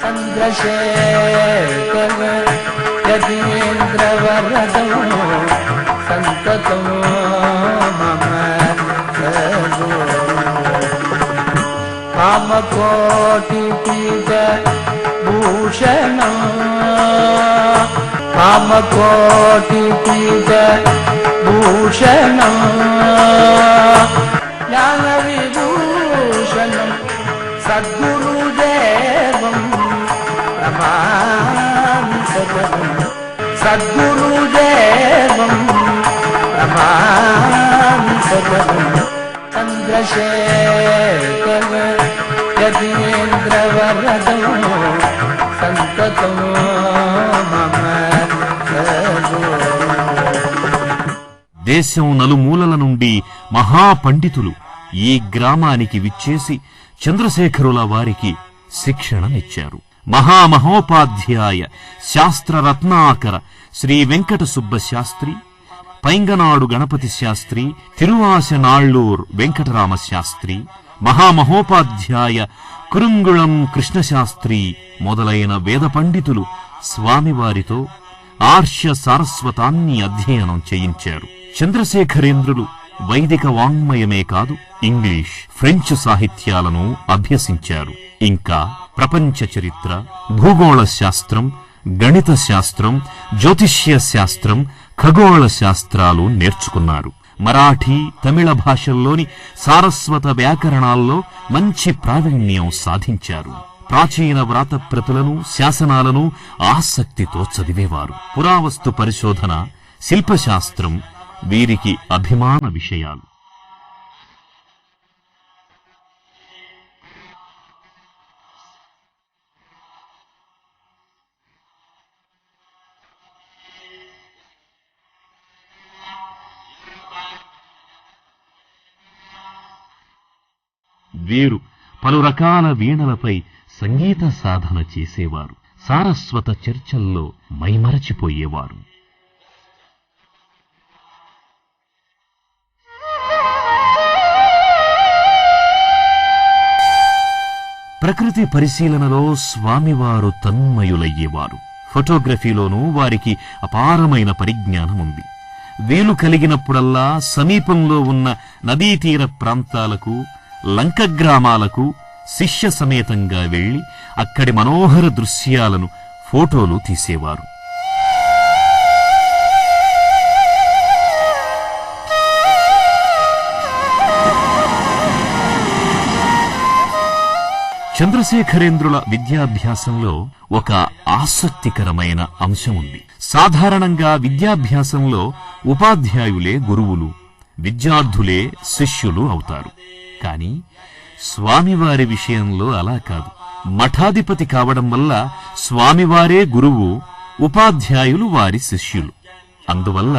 చంద్రశేఖర యతీంద్రవరదం సంతతం మమ కామకోటిపీఠ భూషణం కామకోటిపీఠ భూషణం జ్ఞాన విభూషణం సద్గురుదేవం నమామి సదం సద్గురుదేవం నమామి సదం చంద్రశేఖర యతీంద్రవరదం సంతతం మమ దేశం నలుమూలల నుండి మహాపండితులు ఈ గ్రామానికి విచ్చేసి చంద్రశేఖరుల వారికి శిక్షణనిచ్చారు. మహామహోపాధ్యాయ శాస్త్రరత్నాకర శ్రీ వెంకట సుబ్బ శాస్త్రి, పైంగనాడు గణపతి శాస్త్రి, తిరువాసనాళ్ళూర్ వెంకటరామ శాస్త్రి, మహామహోపాధ్యాయ కురుంగుళం కృష్ణశాస్త్రి మొదలైన వేద పండితులు స్వామివారితో ఆర్ష సారస్వతాన్ని అధ్యయనం చేయించారు. చంద్రశేఖరేంద్రులు వైదిక వాంగ్మయమే కాదు, ఇంగ్లీష్, ఫ్రెంచ్ సాహిత్యాలను అభ్యసించారు. ఇంకా ప్రపంచ చరిత్ర, భూగోళ శాస్త్రం, గణిత శాస్త్రం, జ్యోతిష్య శాస్త్రం, ఖగోళ శాస్త్రాలు నేర్చుకున్నారు. మరాఠీ, తమిళ భాషల్లోని సారస్వత వ్యాకరణాల్లో మంచి ప్రావీణ్యం సాధించారు. ప్రాచీన వ్రాతప్రతులను, శాసనాలను ఆసక్తితో చదివేవారు. పురావస్తు పరిశోధన, శిల్పశాస్త్రం వీరికి అభిమాన విషయాలు. వీరు పలు రకాల వీణలపై సంగీత సాధన చేసేవారు. సారస్వత చర్చల్లో మైమరచిపోయేవారు. ప్రకృతి పరిశీలనలో స్వామివారు తన్మయులయ్యేవారు. ఫోటోగ్రఫీలోనూ వారికి అపారమైన పరిజ్ఞానం ఉంది. వీలు కలిగినప్పుడల్లా సమీపంలో ఉన్న నదీతీర ప్రాంతాలకు, లంక గ్రామాలకు శిష్య సమేతంగా వెళ్లి అక్కడి మనోహర దృశ్యాలను ఫోటోలు తీసేవారు. చంద్రశేఖరేంద్రుల విద్యాభ్యాసంలో ఒక ఆసక్తికరమైన అంశం ఉంది. సాధారణంగా విద్యాభ్యాసంలో ఉపాధ్యాయులే గురువులు, విద్యార్థులే శిష్యులు అవుతారు. కాని స్వామివారి విషయంలో అలా కాదు. మఠాధిపతి కావడం వల్ల స్వామివారే గురువు, ఉపాధ్యాయులు వారి శిష్యులు. అందువల్ల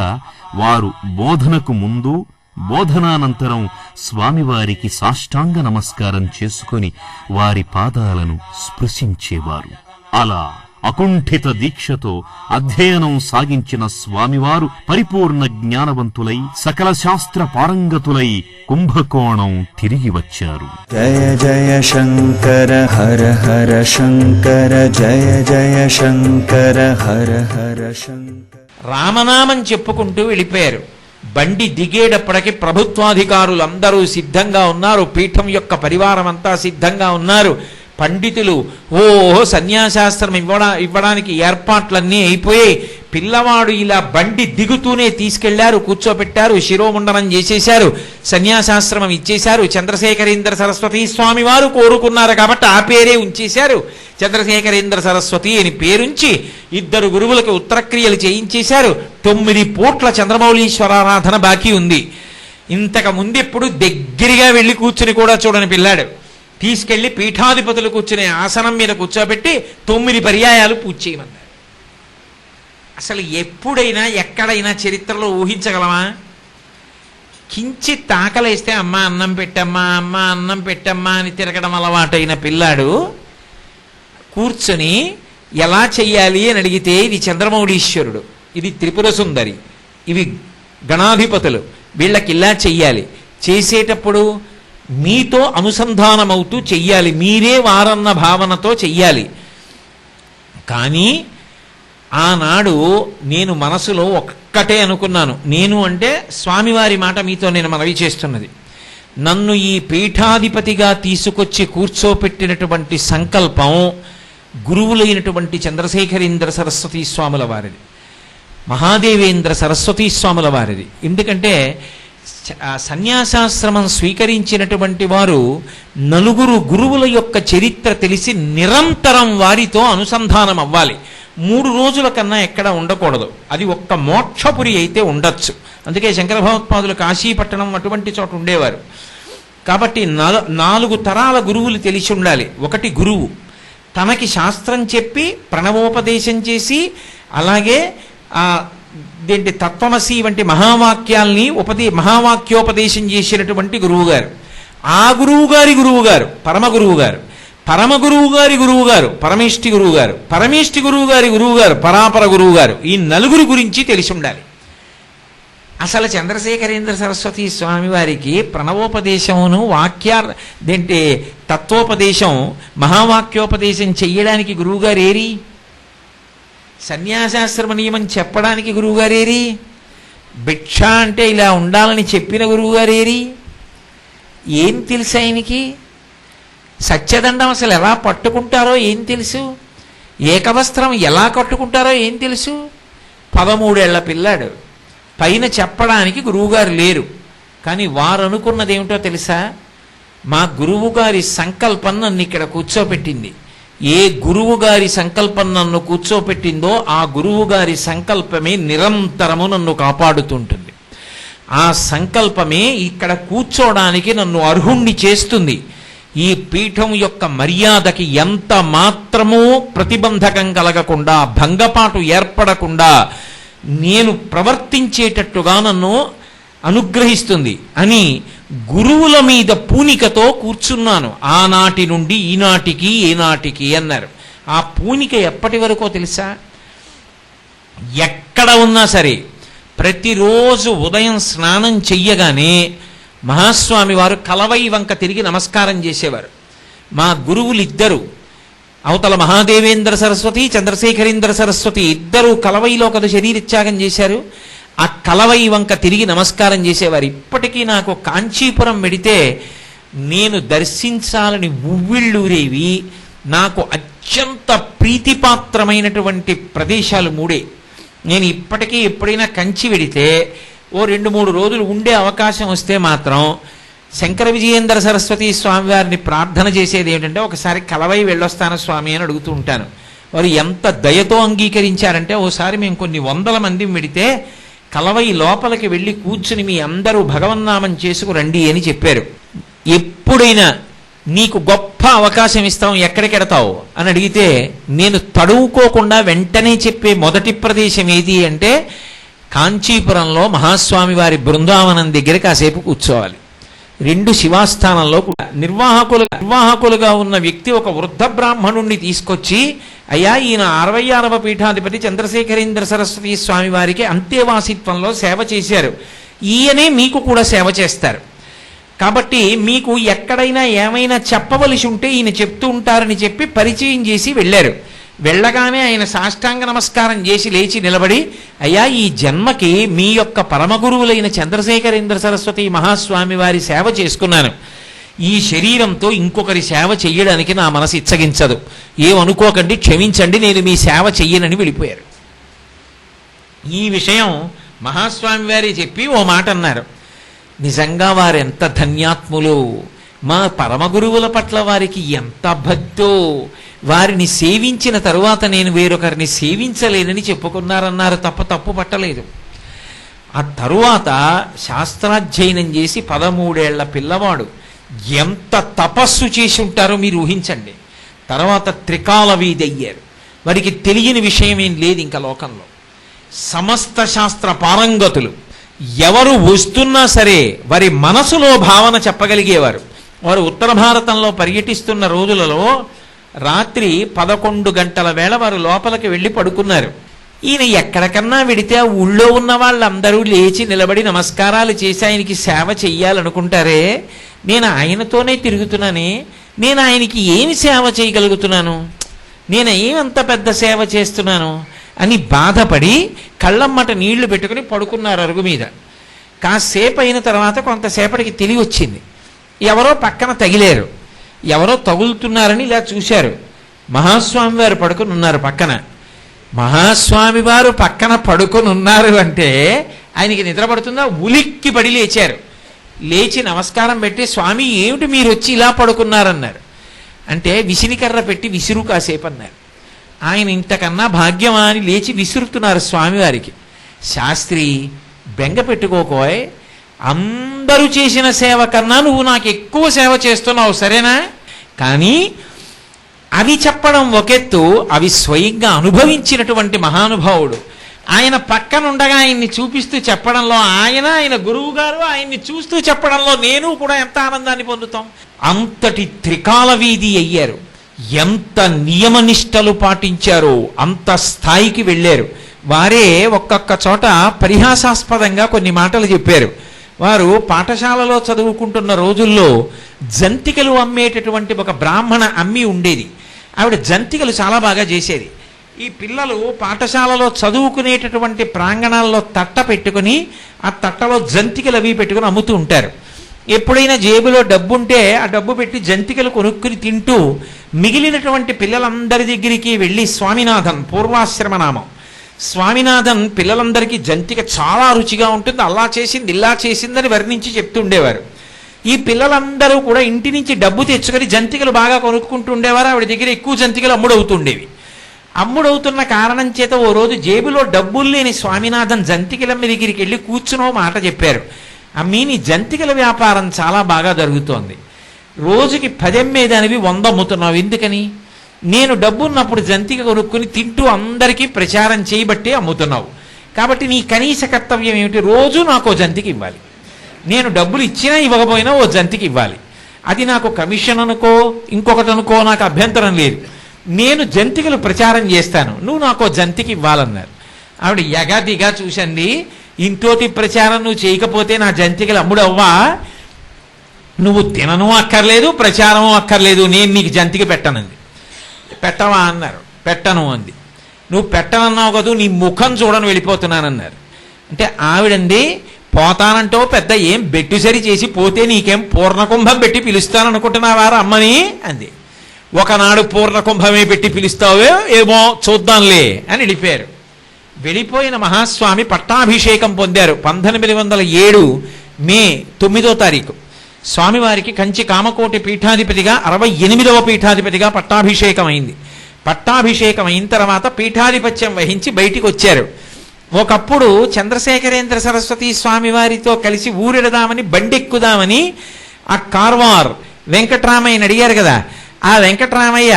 వారు బోధనకు ముందు, బోధనానంతరం స్వామివారికి సాష్టాంగ నమస్కారం చేసుకుని వారి పాదాలను స్పృశించేవారు. అలా అకుంఠిత దీక్షతో అధ్యయనం సాగించిన స్వామివారు పరిపూర్ణ జ్ఞానవంతులై సకల శాస్త్ర పారంగతులై కుంభకోణం తిరిగి వచ్చారు. జయ జయ శంకర హర హర శంకర, జయ జయ శంకర హర హర శంకర. రామనామం చెప్పుకుంటూ వెళ్ళిపోయారు. బండి దిగేటప్పటికి ప్రభుత్వాధికారులందరూ సిద్ధంగా ఉన్నారు. పీఠం యొక్క పరివారం అంతా సిద్ధంగా ఉన్నారు. పండితులు సన్యాసాస్త్రం ఇవ్వడానికి ఏర్పాట్లన్నీ అయిపోయి పిల్లవాడు ఇలా బండి దిగుతూనే తీసుకెళ్లారు, కూర్చోబెట్టారు, శిరోముండనం చేసేశారు, సన్యాసాశ్రమం ఇచ్చేశారు. చంద్రశేఖరేంద్ర సరస్వతి స్వామి వారు కోరుకున్నారు కాబట్టి ఆ పేరే ఉంచేశారు. చంద్రశేఖరేంద్ర సరస్వతి అని పేరుంచి 2 గురువులకు ఉత్తరక్రియలు చేయించేశారు. 9 పూట్ల చంద్రమౌళీశ్వరారాధన బాకీ ఉంది. ఇంతకు ముందెప్పుడు దగ్గరగా వెళ్ళి కూర్చుని కూడా చూడని పిల్లాడు. తీసుకెళ్లి పీఠాధిపతులు కూర్చునే ఆసనం మీద కూర్చోబెట్టి 9 పర్యాయాలు పూజ చేయమన్నారు. అసలు ఎప్పుడైనా ఎక్కడైనా చరిత్రలో ఊహించగలమా? కించిత్ ఆకలేస్తే అమ్మ అన్నం పెట్టమ్మా, అమ్మ అన్నం పెట్టమ్మా అని తిరగడం అలవాటైన పిల్లాడు కూర్చొని ఎలా చెయ్యాలి అని అడిగితే ఇది చంద్రమౌళీశ్వరుడు, ఇది త్రిపుర సుందరి, ఇవి గణాధిపతులు, వీళ్ళకి ఇలా చెయ్యాలి. చేసేటప్పుడు మీతో అనుసంధానమవుతూ చెయ్యాలి, మీరే వారన్న భావనతో చెయ్యాలి. కానీ ఆనాడు నేను మనసులో ఒక్కటే అనుకున్నాను. నేను అంటే స్వామివారి మాట మీతో నేను మనవి చేస్తున్నది. నన్ను ఈ పీఠాధిపతిగా తీసుకొచ్చి కూర్చోపెట్టినటువంటి సంకల్పం గురువులైనటువంటి చంద్రశేఖరేంద్ర సరస్వతీ స్వాముల వారిది, మహాదేవేంద్ర సరస్వతీ స్వాముల వారిది. ఎందుకంటే సన్యాసాశ్రమం స్వీకరించినటువంటి వారు నలుగురు గురువుల యొక్క చరిత్ర తెలిసి నిరంతరం వారితో అనుసంధానం అవ్వాలి. 3 రోజుల కన్నా ఎక్కడ ఉండకూడదు. అది ఒక్క మోక్షపురి అయితే ఉండొచ్చు. అందుకే శంకర భగవత్పాదులు కాశీపట్టణం అటువంటి చోట ఉండేవారు. కాబట్టి 4 తరాల గురువులు తెలిసి ఉండాలి. ఒకటి గురువు తనకి శాస్త్రం చెప్పి ప్రణవోపదేశం చేసి అలాగే తత్వమసి వంటి మహావాక్యాల్ని మహావాక్యోపదేశం చేసినటువంటి గురువుగారు. ఆ గురువుగారి గురువుగారు పరమగురువు గారు పరమేష్టి గురువు గారి గురువుగారు పరాపర గురువుగారు. ఈ 4 గురించి తెలిసి ఉండాలి. అసలు చంద్రశేఖరేంద్ర సరస్వతి స్వామి వారికి ప్రణవోపదేశమును తత్వోపదేశం మహావాక్యోపదేశం చెయ్యడానికి గురువుగారు ఏరి, సన్యాసాశ్రమ నియమం చెప్పడానికి గురువుగారేరి, భిక్ష అంటే ఇలా ఉండాలని చెప్పిన గురువుగారేరి, ఏం తెలుసు ఆయనకి? సత్యదండం అసలు ఎలా పట్టుకుంటారో ఏం తెలుసు? ఏకవస్త్రం ఎలా కట్టుకుంటారో ఏం తెలుసు? 13 ఏళ్ల పిల్లాడు. పైన చెప్పడానికి గురువుగారు లేరు. కానీ వారు అనుకున్నది ఏమిటో తెలుసా? మా గురువుగారి సంకల్పం నన్ను ఇక్కడ కూర్చోపెట్టింది. ఏ గురువు గారి సంకల్పం నన్ను కూర్చోపెట్టిందో ఆ గురువు గారి సంకల్పమే నిరంతరము నన్ను కాపాడుతుంటుంది. ఆ సంకల్పమే ఇక్కడ కూర్చోడానికి నన్ను అర్హుణ్ణి చేస్తుంది. ఈ పీఠం యొక్క మర్యాదకి ఎంత మాత్రమూ ప్రతిబంధకం కలగకుండా, భంగపాటు ఏర్పడకుండా నేను ప్రవర్తించేటట్టుగా నన్ను అనుగ్రహిస్తుంది అని గురువుల మీద పూనికతో కూర్చున్నాను. ఆనాటి నుండి ఈనాటికి ఏనాటికి అన్నారు. ఆ పూనిక ఎప్పటి వరకో తెలుసా? ఎక్కడ ఉన్నా సరే ప్రతిరోజు ఉదయం స్నానం చెయ్యగానే మహాస్వామి వారు కలవై వంక తిరిగి నమస్కారం చేసేవారు. మా గురువులిద్దరూ అవతల మహాదేవేంద్ర సరస్వతి, చంద్రశేఖరేంద్ర సరస్వతి ఇద్దరూ కలవైలో కదా శరీరత్యాగం చేశారు. ఆ కలవై వంక తిరిగి నమస్కారం చేసేవారు. ఇప్పటికీ నాకు కాంచీపురం వెడితే నేను దర్శించాలని ఉవ్విళ్ళూరేవి. నాకు అత్యంత ప్రీతిపాత్రమైనటువంటి ప్రదేశాలు 3. నేను ఇప్పటికీ ఎప్పుడైనా కంచి వెడితే ఓ 2-3 రోజులు ఉండే అవకాశం వస్తే మాత్రం శంకర విజయేంద్ర సరస్వతి స్వామి వారిని ప్రార్థన చేసేది ఏమిటంటే, ఒకసారి కలవై వెళ్ళొస్తాను స్వామి అని అడుగుతూ ఉంటాను. వారు ఎంత దయతో అంగీకరించారంటే, ఓసారి మేము కొన్ని 100 మంది వెడితే కలవై లోపలికి వెళ్ళి కూర్చుని మీ అందరూ భగవన్నామం చేసుకు రండి అని చెప్పారు. ఎప్పుడైనా నీకు గొప్ప అవకాశం ఇస్తాం, ఎక్కడికెడతావు అని అడిగితే నేను తడువుకోకుండా వెంటనే చెప్పే మొదటి ప్రదేశం ఏది అంటే కాంచీపురంలో మహాస్వామి వారి బృందావనం దగ్గర కాసేపు కూర్చోవాలి. 2 శివాస్థానంలో నిర్వాహకులుగా ఉన్న వ్యక్తి ఒక వృద్ధ బ్రాహ్మణుణ్ణి తీసుకొచ్చి, అయ్యా ఈయన 66వ పీఠాధిపతి చంద్రశేఖరేంద్ర సరస్వతి స్వామి వారికి అంతేవాసిత్వంలో సేవ చేశారు, ఈయనే మీకు కూడా సేవ చేస్తారు, కాబట్టి మీకు ఎక్కడైనా ఏమైనా చెప్పవలసి ఉంటే ఈయన చెప్తూ ఉంటారని చెప్పి పరిచయం చేసి వెళ్ళారు. వెళ్ళగానే ఆయన సాష్టాంగ నమస్కారం చేసి లేచి నిలబడి, అయ్యా ఈ జన్మకి మీ యొక్క పరమగురువులైన చంద్రశేఖరేంద్ర సరస్వతి మహాస్వామి వారి సేవ చేసుకున్నాను. ఈ శరీరంతో ఇంకొకరి సేవ చెయ్యడానికి నా మనసు ఇచ్చగించదు, ఏమనుకోకండి, క్షమించండి, నేను మీ సేవ చెయ్యనని వెళ్ళిపోయారు. ఈ విషయం మహాస్వామి వారి చెప్పి ఓ మాట అన్నారు. నిజంగా వారెంత ధన్యాత్ములు, మా పరమగురువుల పట్ల వారికి ఎంత భక్తో, వారిని సేవించిన తరువాత నేను వేరొకరిని సేవించలేనని చెప్పుకున్నారన్నారు తప్ప తప్పు పట్టలేదు. ఆ తరువాత శాస్త్రాధ్యయనం చేసి 13 ఏళ్ల పిల్లవాడు ఎంత తపస్సు చేసి ఉంటారో మీరు ఊహించండి. తర్వాత త్రికాల వీధయ్యారు. వారికి తెలియని విషయం ఏం లేదు ఇంకా లోకంలో. సమస్త శాస్త్ర పారంగతులు. ఎవరు వస్తున్నా సరే వారి మనసులో భావన చెప్పగలిగేవారు. వారు ఉత్తర భారతంలో పర్యటిస్తున్న రోజులలో రాత్రి 11 గంటల వేళ వారు లోపలికి వెళ్ళి పడుకున్నారు. ఈయన ఎక్కడికన్నా వెడితే ఆ ఊళ్ళో ఉన్న వాళ్ళందరూ లేచి నిలబడి నమస్కారాలు చేసి ఆయనకి సేవ చెయ్యాలనుకుంటారే, నేను ఆయనతోనే తిరుగుతున్నానే, నేను ఆయనకి ఏమి సేవ చేయగలుగుతున్నాను? నేను ఏమంత పెద్ద సేవ చేస్తున్నాను అని బాధపడి కళ్ళమ్మట నీళ్లు పెట్టుకుని పడుకున్నారు అరుగు మీద. కాసేపు అయిన తర్వాత కొంతసేపటికి తెలివి వచ్చింది. ఎవరో పక్కన తగిలేరు, ఎవరో తగులుతున్నారని ఇలా చూశారు. మహాస్వామి వారు పడుకుని ఉన్నారు పక్కన. మహాస్వామి వారు పక్కన పడుకొని ఉన్నారు అంటే ఆయనకి నిద్ర పడుతుందా? ఉలిక్కి పడి లేచారు. లేచి నమస్కారం పెట్టి, స్వామి ఏమిటి మీరు వచ్చి ఇలా పడుకున్నారన్నారు. అంటే విసిరికర్ర పెట్టి విసురు కాసేపు అన్నారు. ఆయన ఇంతకన్నా భాగ్యమా అని లేచి విసురుతున్నారు స్వామివారికి. శాస్త్రి బెంగ పెట్టుకోకోయ్, అందరూ చేసిన సేవ కన్నా నువ్వు నాకు ఎక్కువ సేవ చేస్తున్నావు, సరేనా? కానీ అవి చెప్పడం ఒకెత్తు, అవి స్వయంగా అనుభవించినటువంటి మహానుభావుడు ఆయన పక్కనుండగా ఆయన్ని చూపిస్తూ చెప్పడంలో, ఆయన గురువు గారు ఆయన్ని చూస్తూ చెప్పడంలో నేను కూడా ఎంత ఆనందాన్ని పొందుతాం. అంతటి త్రికాల వీధి అయ్యారు. ఎంత నియమనిష్టలు పాటించారో అంత స్థాయికి వెళ్ళారు. వారే ఒక్కొక్క చోట పరిహాసాస్పదంగా కొన్ని మాటలు చెప్పారు. వారు పాఠశాలలో చదువుకుంటున్న రోజుల్లో జంతికలు అమ్మేటటువంటి ఒక బ్రాహ్మణ అమ్మి ఉండేది. ఆవిడ జంతికలు చాలా బాగా చేసేది. ఈ పిల్లలు పాఠశాలలో చదువుకునేటటువంటి ప్రాంగణాల్లో తట్ట పెట్టుకుని ఆ తట్టలో జంతికలు అవి పెట్టుకుని అమ్ముతూ ఉంటారు. ఎప్పుడైనా జేబులో డబ్బు ఉంటే ఆ డబ్బు పెట్టి జంతికలు కొనుక్కుని తింటూ మిగిలినటువంటి పిల్లలందరి దగ్గరికి వెళ్ళి, స్వామినాథన్ పూర్వాశ్రమ నామం, స్వామినాథన్ పిల్లలందరికీ జంతిక చాలా రుచిగా ఉంటుంది, అలా చేసింది ఇలా చేసిందని వర్ణించి చెప్తుండేవారు. ఈ పిల్లలందరూ కూడా ఇంటి నుంచి డబ్బు తెచ్చుకొని జంతికలు బాగా కొనుక్కుంటూ ఉండేవారు. ఆవిడ దగ్గర ఎక్కువ జంతికలు అమ్ముడవుతుండేవి. అమ్ముడవుతున్న కారణం చేత ఓ రోజు జేబులో డబ్బులు లేని స్వామినాథన్ జంతికలమ్మ దగ్గరికి వెళ్ళి కూర్చునో మాట చెప్పారు. అమ్మీ, నీ జంతికల వ్యాపారం చాలా బాగా జరుగుతోంది, రోజుకి 10 అమ్మేదానివి 100 అమ్ముతున్నావు, ఎందుకని? నేను డబ్బున్నప్పుడు జంతిక కొనుక్కుని తింటూ అందరికీ ప్రచారం చేయబట్టి అమ్ముతున్నావు, కాబట్టి నీ కనీస కర్తవ్యం ఏమిటి? రోజు నాకు ఓ జంతిక ఇవ్వాలి. నేను డబ్బులు ఇచ్చినా ఇవ్వకపోయినా ఓ జంతిక ఇవ్వాలి. అది నాకు కమిషన్ అనుకో ఇంకొకటి అనుకో, నాకు అభ్యంతరం లేదు. నేను జంతికలు ప్రచారం చేస్తాను, నువ్వు నాకు ఓ జంతిక ఇవ్వాలన్నారు. ఆవిడ ఎగాదిగా చూసండి, ఇంటోటి ప్రచారం నువ్వు చేయకపోతే నా జంతికలు అమ్ముడవ్వా? నువ్వు తినను అక్కర్లేదు, ప్రచారం అక్కర్లేదు, నేను నీకు జంతిక పెట్టనంది. పెట్టవా అన్నారు. పెట్టను అంది. నువ్వు పెట్టనన్నావు కదా, నీ ముఖం చూడని వెళ్ళిపోతున్నానన్నారు. అంటే ఆవిడంది, పోతానంటో పెద్ద ఏం బెట్టు సరి చేసి పోతే నీకేం పూర్ణకుంభం పెట్టి పిలుస్తాననుకుంటున్నావారా అమ్మని అంది. ఒకనాడు పూర్ణకుంభమే పెట్టి పిలుస్తావే ఏమో చూద్దాంలే అని వెళ్ళిపోయారు. వెళ్ళిపోయిన మహాస్వామి పట్టాభిషేకం పొందారు. 1907 మే 9వ తారీఖు స్వామివారికి కంచి కామకోటి పీఠాధిపతిగా 68వ పీఠాధిపతిగా పట్టాభిషేకం అయింది. పట్టాభిషేకం అయిన తర్వాత పీఠాధిపత్యం వహించి బయటికి వచ్చారు. ఒకప్పుడు చంద్రశేఖరేంద్ర సరస్వతి స్వామి వారితో కలిసి ఊరెడదామని బండెక్కుదామని ఆ కార్వార్ వెంకట్రామయ్యని అడిగారు కదా. ఆ వెంకట్రామయ్య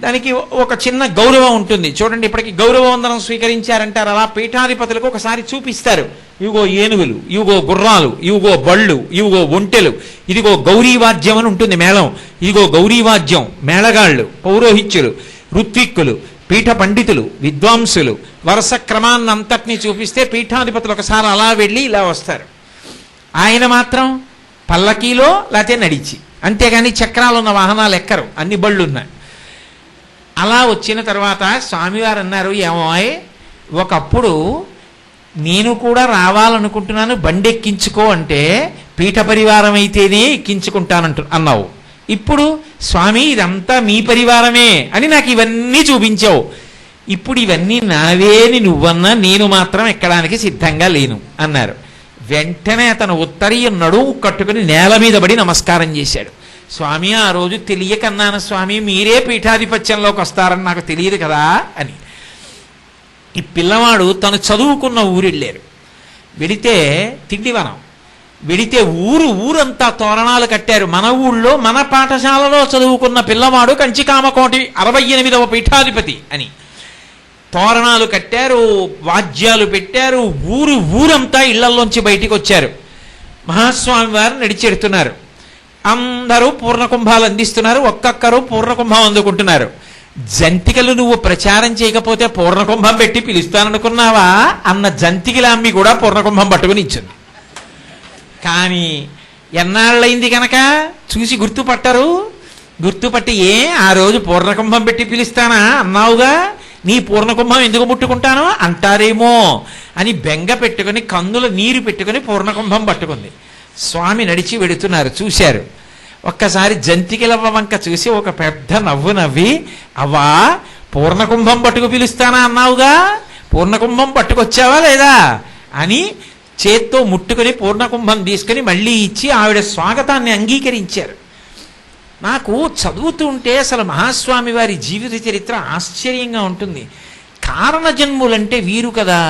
దానికి ఒక చిన్న గౌరవం ఉంటుంది చూడండి. ఇప్పటికి గౌరవ వందనం స్వీకరించారంటారు. అలా పీఠాధిపతులకు ఒకసారి చూపిస్తారు. ఇవిగో ఏనుగులు, ఇవిగో గుర్రాలు, ఇవిగో బళ్ళు, ఇవిగో ఒంటెలు, ఇదిగో గౌరీవాద్యం అని ఉంటుంది మేళం, ఇదిగో గౌరీవాద్యం, మేళగాళ్ళు, పౌరోహిత్యులు, ఋత్విక్కులు, పీఠ పండితులు, విద్వాంసులు, వరుస క్రమాన్నంతటినీ చూపిస్తే పీఠాధిపతులు ఒకసారి అలా వెళ్ళి ఇలా వస్తారు. ఆయన మాత్రం పల్లకీలో లేకపోతే నడిచి, అంతేగాని చక్రాలు ఉన్న వాహనాలు ఎక్కరు, అన్ని బళ్ళు ఉన్నాయి. అలా వచ్చిన తర్వాత స్వామివారు అన్నారు, ఏమోయ్ ఒకప్పుడు నేను కూడా రావాలనుకుంటున్నాను, బండి ఎక్కించుకో అంటే పీఠ పరివారం అయితేనే అన్నావు. ఇప్పుడు స్వామి ఇదంతా మీ పరివారమే అని నాకు ఇవన్నీ చూపించావు. ఇప్పుడు ఇవన్నీ నావేని నువ్వన్నా, నేను మాత్రం ఎక్కడానికి సిద్ధంగా లేను అన్నారు. వెంటనే అతను ఉత్తరీయ నడుము కట్టుకుని నేల మీద పడి నమస్కారం చేశాడు. స్వామి, ఆ రోజు తెలియకన్నాను స్వామి, మీరే పీఠాధిపత్యంలోకి వస్తారని నాకు తెలియదు కదా అని. ఈ పిల్లవాడు తను చదువుకున్న ఊరెళ్ళారు. వెడితే తిండివనం, వెడితే ఊరంతా తోరణాలు కట్టారు. మన ఊళ్ళో మన పాఠశాలలో చదువుకున్న పిల్లవాడు కంచికామకోటి 68వ పీఠాధిపతి అని తోరణాలు కట్టారు, వాద్యాలు పెట్టారు. ఊరంతా ఇళ్లల్లోంచి బయటికి వచ్చారు. మహాస్వామి వారు నడిచెడుతున్నారు. అందరూ పూర్ణకుంభాలు అందిస్తున్నారు. ఒక్కొక్కరు పూర్ణకుంభం అందుకుంటున్నారు. జంతికలు నువ్వు ప్రచారం చేయకపోతే పూర్ణకుంభం పెట్టి పిలుస్తాననుకున్నావా అన్న జంతికల అమ్మి కూడా పూర్ణకుంభం పట్టుకుని ఇచ్చింది. కానీ ఎన్నాళ్ళైంది కనుక చూసి గుర్తుపట్టరు. గుర్తుపట్టి ఆ రోజు పూర్ణకుంభం పెట్టి పిలుస్తానా అన్నావుగా, నీ పూర్ణకుంభం ఎందుకు ముట్టుకుంటాను అంటారేమో అని బెంగ పెట్టుకుని కన్నుల నీరు పెట్టుకుని పూర్ణకుంభం పట్టుకుంది. స్వామి నడిచి వెడుతున్నారు, చూశారు. ఒక్కసారి జంతికలవ్వ వంక చూసి ఒక పెద్ద నవ్వు నవ్వి, అవ్వా పూర్ణకుంభం పట్టుకు పిలుస్తానా అన్నావుగా, పూర్ణకుంభం పట్టుకొచ్చావా లేదా అని చేత్తో ముట్టుకుని పూర్ణకుంభం తీసుకుని మళ్ళీ ఇచ్చి ఆవిడ స్వాగతాన్ని అంగీకరించారు. నాకు చదువుతుంటే అసలు మహాస్వామి వారి జీవిత చరిత్ర ఆశ్చర్యంగా ఉంటుంది. కారణజన్ములంటే వీరు కదా,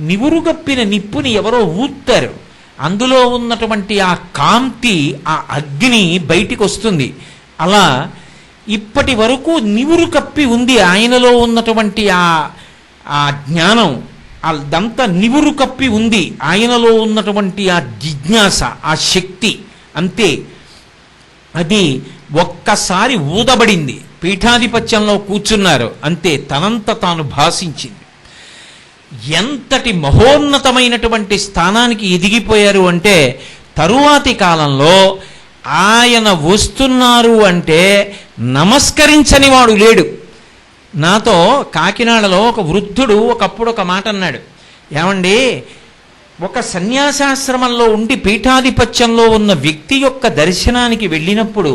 నివురుగప్పిన నిప్పుని ఎవరో ఊత్తారు, అందులో ఉన్నటువంటి ఆ కాంతి, ఆ అగ్ని బయటికి వస్తుంది. అలా ఇప్పటి వరకు నివురు కప్పి ఉంది ఆయనలో ఉన్నటువంటి ఆ జ్ఞానం, అదంతా నివురు కప్పి ఉంది ఆయనలో ఉన్నటువంటి ఆ జిజ్ఞాస, ఆ శక్తి. అంతే, అది ఒక్కసారి ఊదబడింది, పీఠాధిపత్యంలో కూర్చున్నారు, అంతే తనంత తాను భాషించింది. ఎంతటి మహోన్నతమైనటువంటి స్థానానికి ఎదిగిపోయారు అంటే, తరువాతి కాలంలో ఆయన వస్తున్నారు అంటే నమస్కరించని వాడు లేడు. నాతో కాకినాడలో ఒక వృద్ధుడు ఒకప్పుడు ఒక మాట అన్నాడు, ఏమండి ఒక సన్యాసాశ్రమంలో ఉండి పీఠాధిపత్యంలో ఉన్న వ్యక్తి యొక్క దర్శనానికి వెళ్ళినప్పుడు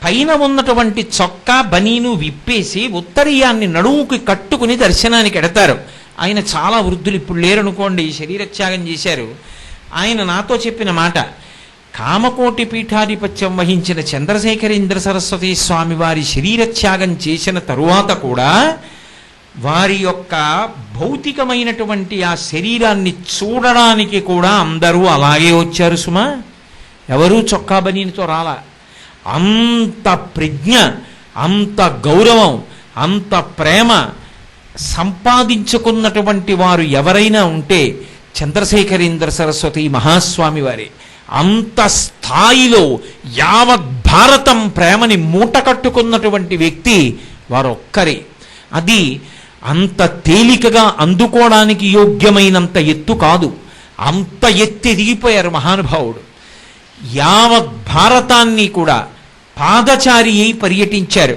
పైన ఉన్నటువంటి చొక్కా బనీను విప్పేసి ఉత్తరీయాన్ని నడుముకి కట్టుకుని దర్శనానికి ఎడతారు. ఆయన చాలా వృద్ధులు, ఇప్పుడు లేరనుకోండి, శరీరత్యాగం చేశారు. ఆయన నాతో చెప్పిన మాట, కామకోటి పీఠాధిపత్యం వహించిన చంద్రశేఖరేంద్ర సరస్వతి స్వామి వారి శరీరత్యాగం చేసిన తరువాత కూడా వారి యొక్క భౌతికమైనటువంటి ఆ శరీరాన్ని చూడడానికి కూడా అందరూ అలాగే వచ్చారు సుమా, ఎవరూ చొక్కా బనీనితో రాలా. అంత ప్రజ్ఞ, అంత గౌరవం, అంత ప్రేమ సంపాదించుకున్నటువంటి వారు ఎవరైనా ఉంటే చంద్రశేఖరేంద్ర సరస్వతి మహాస్వామి వారే. అంత స్థాయిలో యావత్ భారతం ప్రేమని మూట కట్టుకున్నటువంటి వ్యక్తి వారొక్కరే. అది అంత తేలికగా అందుకోవడానికి యోగ్యమైనంత ఎత్తు కాదు, అంత ఎత్తు ఎదిగిపోయారు మహానుభావుడు. యావత్ భారతాన్ని కూడా పాదచారి అయి పర్యటించారు.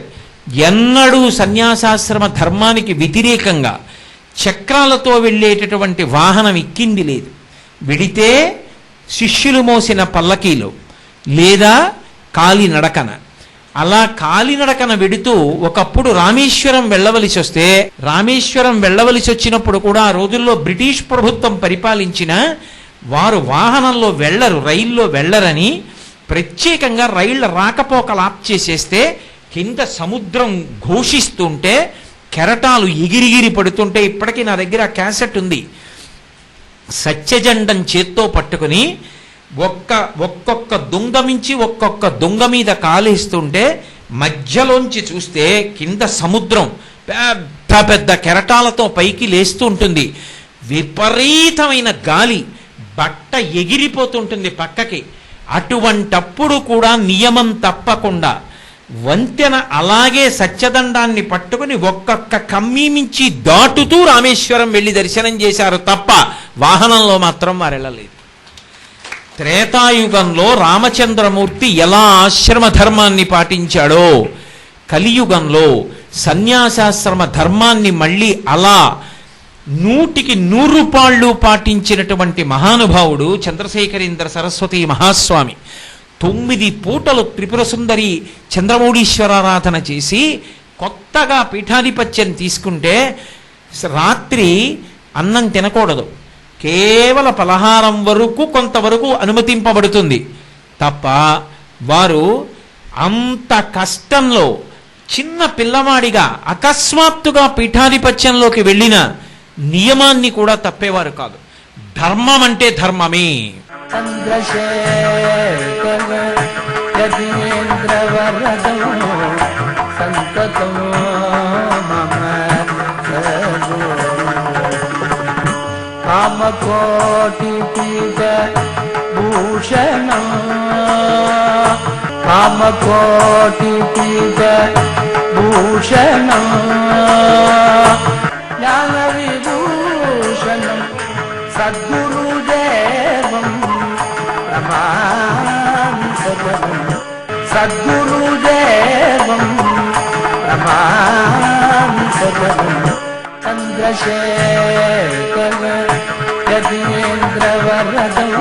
ఎన్నడూ సన్యాసాశ్రమ ధర్మానికి వ్యతిరేకంగా చక్రాలతో వెళ్ళేటటువంటి వాహనం ఎక్కింది లేదు. వెడితే శిష్యులు మోసిన పల్లకీలో లేదా కాలినడకన. అలా కాలినడకన వెడుతూ ఒకప్పుడు రామేశ్వరం వెళ్ళవలసి వస్తే, రామేశ్వరం వెళ్ళవలసి వచ్చినప్పుడు కూడా ఆ రోజుల్లో బ్రిటిష్ ప్రభుత్వం పరిపాలించిన వారు వాహనంలో వెళ్ళరు, రైల్లో వెళ్ళరని ప్రత్యేకంగా రైళ్ల రాకపోకలు ఆప్ చేసేస్తే కింద సముద్రం ఘోషిస్తుంటే కెరటాలు ఎగిరిగిరి పడుతుంటే, ఇప్పటికీ నా దగ్గర ఆ క్యాసెట్ ఉంది, సత్యజండం చేత్తో పట్టుకుని ఒక్కొక్క దొంగ మించి ఒక్కొక్క దొంగ మీద కాలేస్తుంటే మధ్యలోంచి చూస్తే కింద సముద్రం పెద్ద పెద్ద కెరటాలతో పైకి లేస్తూ ఉంటుంది. విపరీతమైన గాలి, బట్ట ఎగిరిపోతుంటుంది పక్కకి. అటువంటప్పుడు కూడా నియమం తప్పకుండా వంతెన అలాగే సత్యదండాన్ని పట్టుకుని ఒక్కొక్క కమ్మీ మించి దాటుతూ రామేశ్వరం వెళ్ళి దర్శనం చేశారు తప్ప వాహనంలో మాత్రం వారు వెళ్ళలేదు. త్రేతాయుగంలో రామచంద్రమూర్తి ఎలా ఆశ్రమ ధర్మాన్ని పాటించాడో, కలియుగంలో సన్యాసాశ్రమ ధర్మాన్ని మళ్ళీ అలా 100కి 100 పాళ్ళు పాటించినటువంటి మహానుభావుడు చంద్రశేఖరేంద్ర సరస్వతి మహాస్వామి. 9 పూటలు త్రిపుర సుందరి చంద్రమౌళీశ్వరారాధన చేసి కొత్తగా పీఠాధిపత్యం తీసుకుంటే రాత్రి అన్నం తినకూడదు, కేవల పలహారం వరకు కొంతవరకు అనుమతింపబడుతుంది తప్ప, వారు అంత కష్టంలో చిన్న పిల్లవాడిగా అకస్మాత్తుగా పీఠాధిపత్యంలోకి వెళ్ళిన నియమాన్ని కూడా తప్పేవారు కాదు. ధర్మం అంటే ధర్మమే. కామకోటి పీఠ భూషణం, కామకోటి పీఠ భూషణం, జ్ఞాన విభూషణం సద్గురుదేవం ప్రమాణం సద్గురుదేవం నమామి సదనం చంద్రశేఖర యతీంద్రవరదం